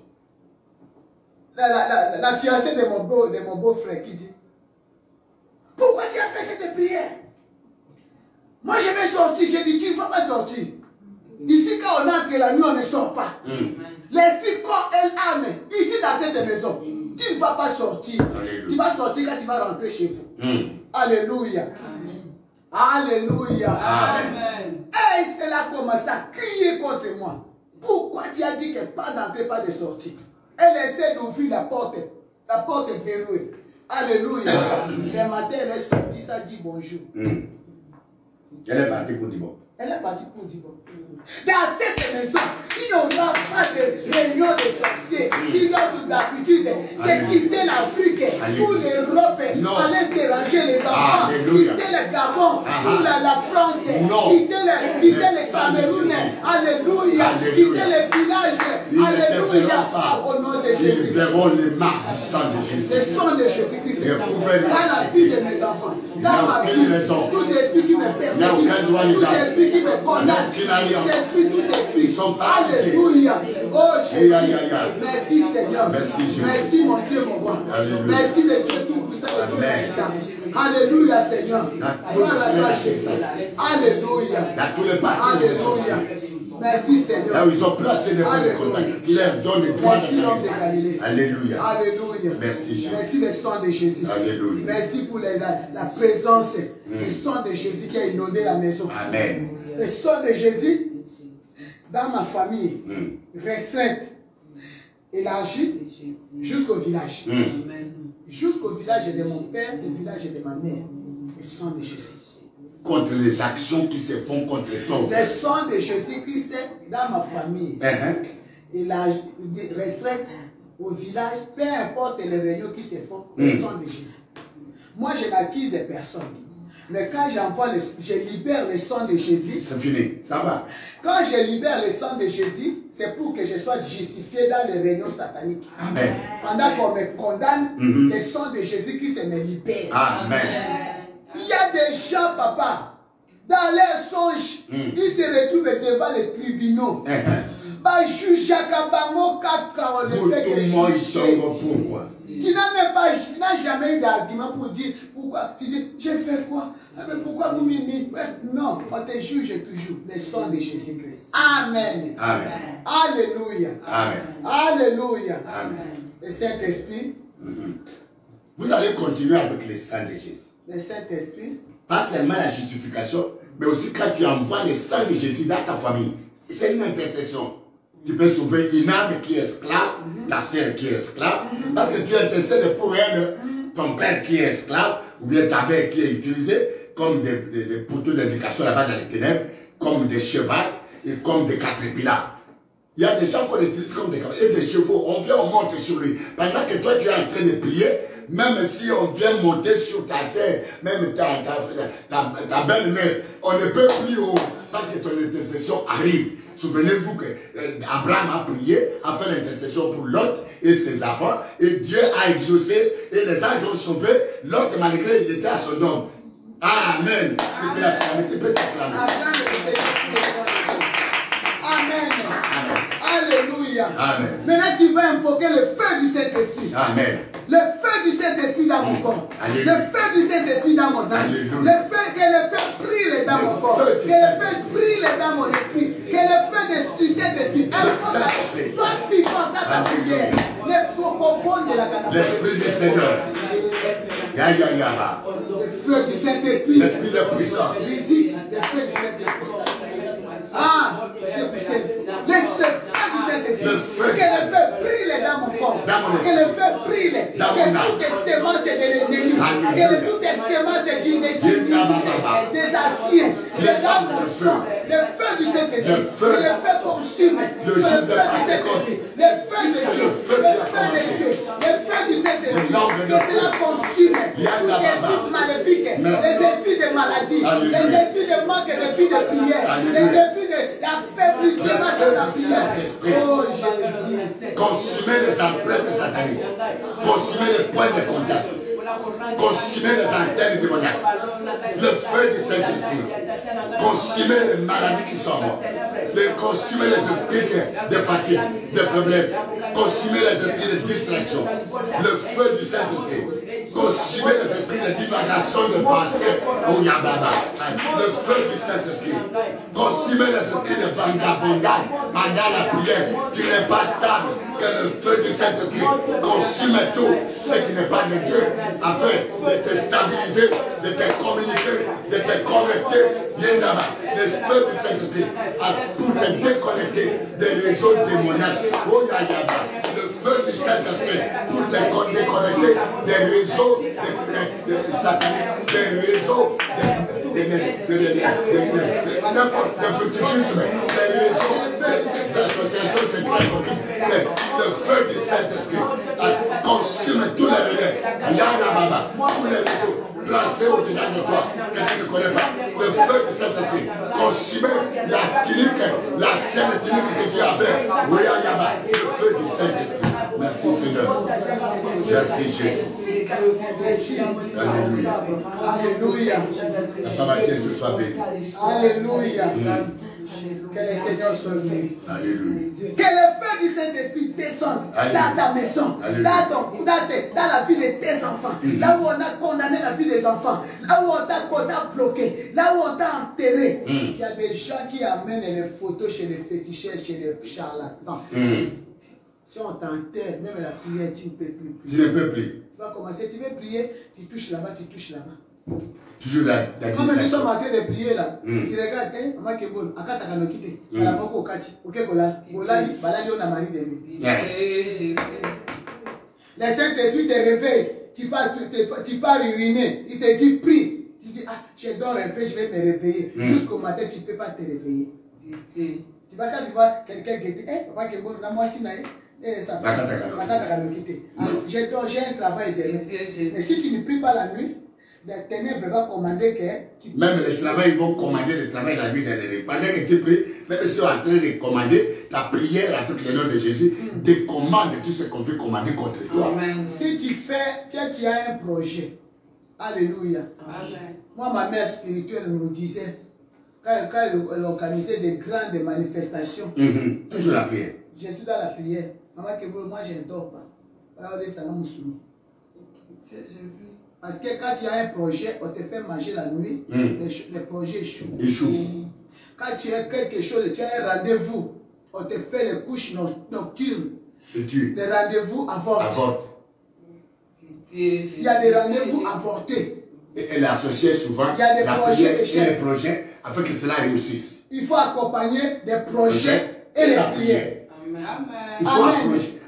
S2: la fiancée de mon beau-frère qui dit: pourquoi tu as fait cette prière? Moi je vais sortir. J'ai dit: tu ne vas pas sortir. Ici quand on entre la nuit, on ne sort pas. L'esprit, corps et l'âme, ici dans cette maison, tu ne vas pas sortir. Alléluia. Tu vas sortir quand tu vas rentrer chez vous. Alléluia. Amen. Alléluia. Amen. Et cela commence à crier contre moi. Pourquoi tu as dit que pas d'entrée, pas de sortie? Elle essaie d'ouvrir la porte est verrouillée. Alléluia. Le matin, elle est sortie, ça dit bonjour.
S3: Elle est partie pour dire bon.
S2: Elle est partie pour dire bon. Dans cette maison, il n'y aura pas de réunion de sorciers. Il y a toute l'habitude de quitter l'Afrique pour l'Europe, aller déranger les enfants, quitter le Gabon pour la France, quitter le Cameroun Alléluia. Quitter les villages. Alléluia. Au nom de Jésus.
S3: Ils verront les marques du sang de Jésus.
S2: Le sang de Jésus-Christ.
S3: Et couvrez
S2: Dans la vie de mes enfants. Dans ma vie. Tout esprit qui me persécute. Tout esprit qui me condamne. Tout esprit. Alléluia. Oh Jésus. Merci Seigneur.
S3: Merci Jésus.
S2: Merci mon Dieu, mon roi.
S3: Alléluia.
S2: Merci le Dieu tout-puissant et tout-puissant. Alléluia Seigneur. Alléluia.
S3: Dans tous les partis des sorciers.
S2: Merci Seigneur.
S3: Là où ils ont placé des points de contact, qui leur donnent des droits de Galilée. Alléluia.
S2: Alléluia.
S3: Merci Jésus.
S2: Merci le sang de Jésus.
S3: Alléluia.
S2: Merci pour la présence, le sang de Jésus qui a inondé la maison.
S3: Amen.
S2: Le sang de Jésus dans ma famille, restreinte, élargie jusqu'au village. Jusqu'au village de mon père, le village de ma mère. Le sang de Jésus.
S3: Contre les actions qui se font contre toi.
S2: Le sang de Jésus-Christ dans ma famille. Restreinte au village, peu importe les réunions qui se font, le sang de Jésus. Moi, je n'accuse personne. Mais quand je libère le sang de Jésus,
S3: c'est fini, ça va.
S2: Quand je libère le sang de Jésus, c'est pour que je sois justifié dans les réunions sataniques.
S3: Amen.
S2: Pendant qu'on me condamne, le sang de Jésus qui se me libère.
S3: Amen.
S2: Il y a des gens, papa, dans leurs songes, ils se retrouvent devant les tribunaux. Bah, juge Jakabango Kaka, le fait que
S3: pourquoi?
S2: Tu n'as jamais eu d'argument pour dire pourquoi. Tu dis, j'ai fait quoi? Mais pourquoi vous m'imiez? Non, on te juge toujours. Le sang de Jésus-Christ. Amen.
S3: Amen.
S2: Alléluia.
S3: Amen.
S2: Alléluia.
S3: Amen.
S2: Le Saint-Esprit.
S3: Vous allez continuer avec le sang de Jésus.
S2: Le Saint-Esprit.
S3: Pas seulement la justification, mais aussi quand tu envoies le sang de Jésus dans ta famille. C'est une intercession. Tu peux sauver une âme qui est esclave, ta sœur qui est esclave, parce que tu intercèdes pour elle, ton père qui est esclave, ou bien ta mère qui est utilisée comme des poteaux d'indication là-bas dans les ténèbres, comme des chevaux et comme des caterpillars. Il y a des gens qu'on utilise comme des caterpillars et des chevaux. On vient, on monte sur lui. Pendant que toi tu es en train de prier, même si on vient monter sur ta sœur, même ta belle-mère, on ne peut plus haut parce que ton intercession arrive. Souvenez-vous qu'Abraham a prié, a fait l'intercession pour Lot et ses enfants, et Dieu a exaucé, et les anges ont sauvé Lot malgré qu'il était à Sodome. Amen. Tu peux t'acclamer.
S2: Amen. Alléluia.
S3: Amen.
S2: Maintenant, tu vas invoquer le feu du Saint-Esprit.
S3: Amen.
S2: Le feu du Saint-Esprit dans mon corps.
S3: Alléluia.
S2: Le feu du Saint-Esprit dans mon âme.
S3: Alléluia.
S2: Que le feu brille dans mon corps. Que le feu brille dans mon esprit. Que le feu du Saint-Esprit soit vivant dans ta prière. Le propos de la catastrophe.
S3: L'Esprit du Seigneur. Ya.
S2: Le feu du Saint-Esprit.
S3: L'Esprit de puissance.
S2: Visite le feu du Saint-Esprit. Ah, c'est puissant. Le feu du Saint-Esprit. Que le feu brille dans mon corps. Que le feu brille. Que toutes les semences de l'ennemi. Que toutes les semences des anciens. Les lames de sang. Le feu du Saint-Esprit. Que le feu consume. Le feu du Saint-Esprit. Le feu de Dieu. Le feu du Saint-Esprit. Que cela consume. Tous les esprits maléfiques. Les esprits de maladie. Les esprits de manque de vie de prière. Les esprits d'affaiblissement de la prière. Oh Jésus.
S3: Consumez les empreintes sataniques. Consumez les points de contact. Consumez les antennes démoniaques. Le feu du Saint-Esprit. Consumez les maladies qui sont mortes. Consumez les esprits de fatigue, de faiblesse. Consumez les esprits de distraction. Le feu du Saint-Esprit. Consumez les esprits de divagation de pensée. Oh Yababa. Le feu du Saint-Esprit. Consumez les esprits de vagabondage pendant la prière. Tu n'es pas stable. Que le feu du Saint-Esprit consume tout ce qui n'est pas de Dieu afin de te stabiliser, de te communiquer, de te connecter. Le feu du Saint-Esprit pour te déconnecter des réseaux démoniaques. Oh Yababa. Le feu du Saint-Esprit pour te déconnecter des réseaux sataniques, des réseaux n'importe de fétichisme, des réseaux, des associations secrètes. Le feu du Saint-Esprit consume tous les relais. Tous les réseaux, placé au-dedans de toi, que tu ne connais pas. Le feu du Saint-Esprit, consumer la tunique, la sienne tunique que tu avais. Oui, Yaba, le feu du Saint-Esprit. Merci Seigneur. Merci Jésus. Alléluia.
S2: Alléluia.
S3: La parole de Dieu ce soit bénie.
S2: Alléluia. Que le Seigneur soit venu.
S3: Alléluia.
S2: Que le feu du Saint-Esprit descende dans ta maison, dans la vie de tes enfants, là où on a condamné la vie des enfants, là où on t'a bloqué, là où on t'a enterré. Il y a des gens qui amènent les photos chez les féticheurs, chez les charlatans. Si on t'enterre, même la prière, tu ne peux plus prier.
S3: Tu ne peux plus.
S2: Tu vas commencer, tu veux prier, tu touches là-bas, tu touches là-bas.
S3: Toujours la
S2: Comme nous sommes en
S3: distraction.
S2: train de prier là, tu regardes, maman Kebol, Akata Kanokite, Kalamoko Okati, Okekola, Bolali, Balali, on a mari de lui. Le Saint-Esprit te réveille, tu pars uriner, il te dit prie. Tu dis, ah, je dors un peu, je vais me réveiller. Jusqu'au matin, tu ne peux pas te réveiller. Tu vas quand tu vois quelqu'un qui dit, papa Kebol, moi si naïe. Ça fait. J'ai un travail demain. Et si tu ne pries pas la nuit, les ténèbres vont commander que.
S3: Même les travailleurs, ils vont commander le travail la nuit dans les nuits. Pendant que tu pries, même si tu es en train de commander, ta prière avec le nom de Jésus, te commande tout ce qu'on veut commander contre toi.
S2: Si tu fais, tu as un projet. Alléluia. Amen. Moi, ma mère spirituelle nous disait, quand elle organisait des grandes manifestations,
S3: Toujours la prière.
S2: je suis dans la prière. Maman Kebolo, moi je ne dors pas. Parce que quand tu as un projet, on te fait manger la nuit, le projet échoue. Quand tu as quelque chose, tu as un rendez-vous, on te fait les couches nocturnes. Les rendez-vous avortent. Il y a des rendez-vous avortés.
S3: Et elle est associée souvent
S2: il y a des projets
S3: et les projets afin que cela réussisse.
S2: Il faut accompagner des projets et les prières.
S3: Il faut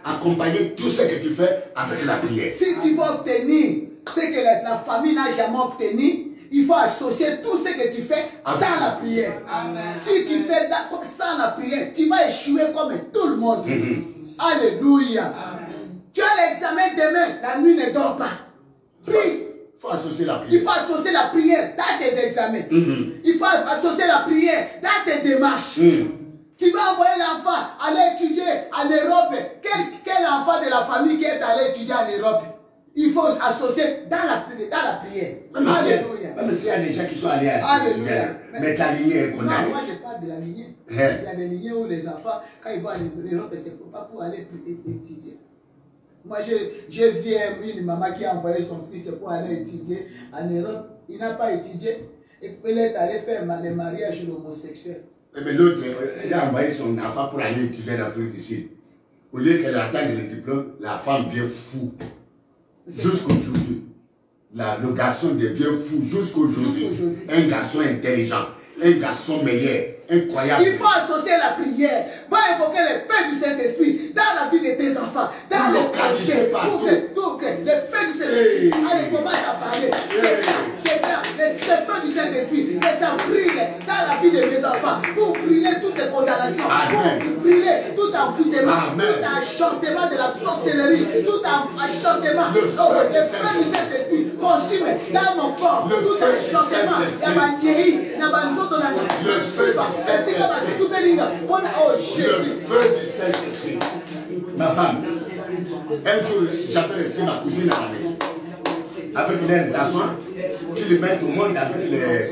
S3: accompagner tout ce que tu fais avec la prière.
S2: Si tu veux obtenir ce que la famille n'a jamais obtenu, il faut associer tout ce que tu fais dans la prière. Amen. Si tu fais sans la prière, tu vas échouer comme tout le monde. Alléluia. Amen. Tu as l'examen demain, la nuit ne dort pas. Prie.
S3: Il faut associer la prière.
S2: Il faut associer la prière dans tes examens. Il faut associer la prière dans tes démarches. Tu vas envoyer l'enfant aller étudier en Europe. Quel enfant de la famille qui est allé étudier en Europe? Il faut associer dans la prière.
S3: Même s'il y a des gens qui sont allés à l'étudier, mais ta lignée est condamnée.
S2: Moi, je parle de la lignée. Il y a des lignées où les enfants, quand ils vont en Europe, c'est pas pour aller étudier. Moi, j'ai vu une maman qui a envoyé son fils pour aller étudier en Europe. Il n'a pas étudié. Et il est allé faire le mariage homosexuel.
S3: Mais l'autre, il a envoyé son enfant pour aller étudier en Afrique du Sud. Au lieu qu'elle attende le diplôme, la femme devient fou. Jusqu'aujourd'hui. Le garçon devient fou jusqu'aujourd'hui. Un garçon intelligent, un garçon meilleur, incroyable.
S2: Il faut associer la prière. Va invoquer le feu du Saint-Esprit dans la vie de tes enfants, dans les projets. Pour que le feu du Saint-Esprit, allez, commence à parler. Le feu du Saint-Esprit, laisse brûler dans la vie de mes enfants, pour brûler toutes les condamnations, pour brûler tout envoûtement, tout enchantement de la sorcellerie, tout enchantement. Le feu du Saint-Esprit consume dans mon corps tout enchantement. Le feu du
S3: Saint-Esprit. Ma femme, un jour, j'avais laissé ma cousine à la maison avec leurs enfants qui les mettent au monde avec les.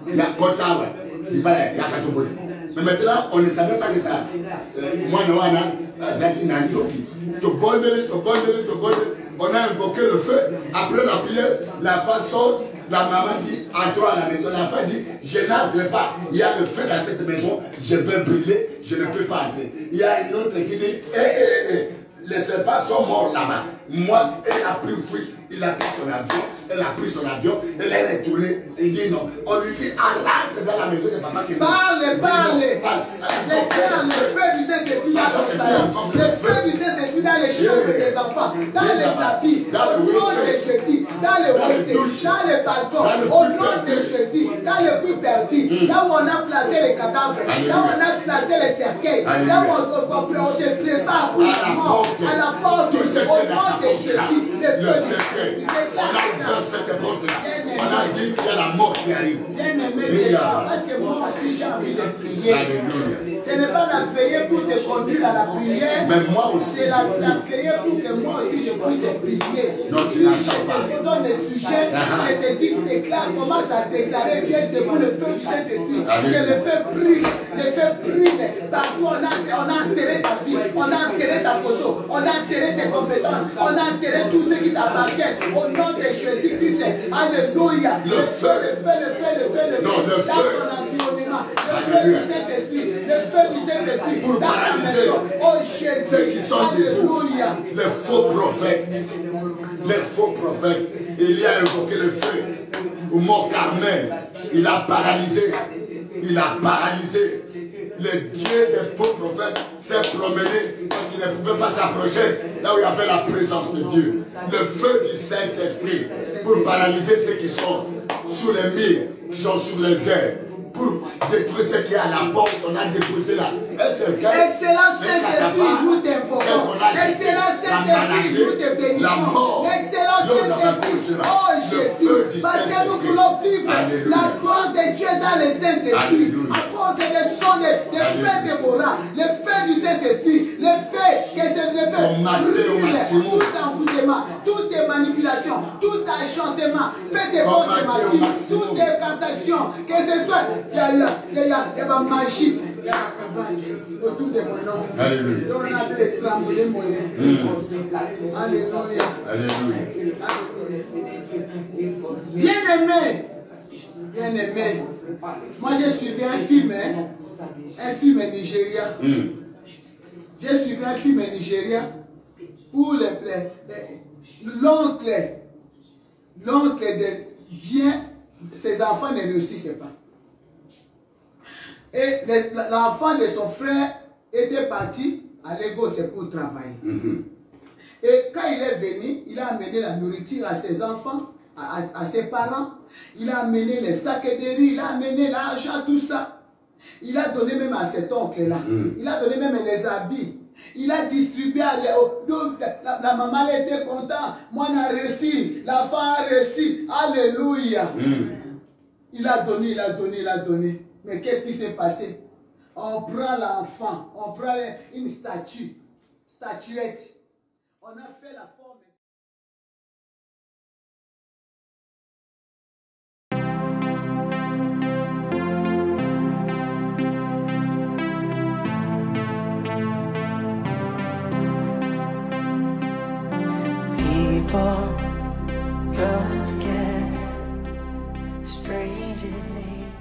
S3: Il y a Kotawa, il y a Katoboli. Mais maintenant, on ne savait pas de ça. Moi, on a invoqué le feu. Après la prière, la femme sort. La maman dit, entre à la maison. La femme dit, je n'entre pas. Il y a le feu dans cette maison. Je vais brûler. Je ne peux pas entrer. Il y a une autre qui dit, les serpents sont morts là-bas. Moi, elle a pris fuite. Il a pris son avion. Elle a pris son avion. Elle est retournée. Il dit non. On lui dit, rentre dans la maison de papa qui est mort.
S2: Parle. Le feu du Saint-Esprit dans le salon. Le feu du Saint-Esprit dans les chambres des enfants. Dans les habits. Au nom de Jésus. Dans les WC. Dans les balcons. Au nom de Jésus. Dans l'endroit le plus perdu, là où on a placé les cadavres, là où on a placé les cercueils, là où on te prépare pour la mort, à la porte, au nom de Jésus, le secret.
S3: On a ouvert cette porte-là. On a dit qu'il y a la mort qui arrive.
S2: Bien-aimé, parce que moi aussi j'ai envie de prier. Ce n'est pas la veillée pour te conduire à la prière,
S3: mais moi aussi.
S2: C'est la veillée pour que moi aussi je puisse prier.
S3: Non, tu n'achètes pas.
S2: Je te donne des sujets, je te dis, déclare, commence à déclarer, tu es debout, le feu du Saint-Esprit. Que le feu brûle, le feu brûle. Partout on a enterré ta vie, on a enterré ta photo, on a enterré tes compétences, on a enterré tout ce qui t'appartient. Au nom de Jésus-Christ, alléluia. Le feu, le feu, le feu, le feu, le feu.
S3: Non, le
S2: dans
S3: feu.
S2: ton environnement, le feu du Saint-Esprit, le feu du Saint-Esprit.
S3: Pour paralyser
S2: oh Jésus,
S3: ceux qui sont debout,
S2: alléluia.
S3: les faux prophètes. Les faux prophètes. Il y a invoqué le feu au mont Carmel. Il a paralysé. Il a paralysé. Le Dieu des faux prophètes s'est promené parce qu'il ne pouvait pas s'approcher là où il y avait la présence de Dieu. Le feu du Saint-Esprit pour paralyser ceux qui sont sous les murs, qui sont sous les airs. Pour détruire ce qui est à la porte, on a déposé là.
S2: Excellent Saint-Esprit, nous t'invoquons. Excellent Saint-Esprit, nous te bénissons. Excellent Saint-Esprit, oh Jésus, parce que nous voulons vivre la gloire de Dieu dans le Saint-Esprit. À cause des sons de feu dévorant, le feu du Saint-Esprit, le feu, que c'est le feu, tout envoûtement, toutes tes manipulations, tout enchantement, fais des bons de ma vie, toutes tes cantations, que ce soit il y a magie autour de mon nom.
S3: Alléluia.
S2: On a fait trembler mon esprit. Alléluia.
S3: Alléluia.
S2: Bien-aimé. Bien-aimé. Moi j'ai suivi un film, un film Nigeria. J'ai suivi un film Nigeria où l'oncle vient, ses enfants ne réussissaient pas. Et l'enfant de son frère était parti à Lagos pour travailler. Et quand il est venu, il a amené la nourriture à ses enfants, à ses parents. Il a amené les sacs de riz, il a amené l'argent, tout ça. Il a donné même à cet oncle-là. Il a donné même les habits. Il a distribué à donc la maman elle était contente. Moi, on a réussi. L'enfant a réussi. Alléluia. Il a donné, il a donné, il a donné. Mais qu'est-ce qui s'est passé? On prend l'enfant, on prend une statuette. On a fait la forme.
S1: People come together, strangers meet.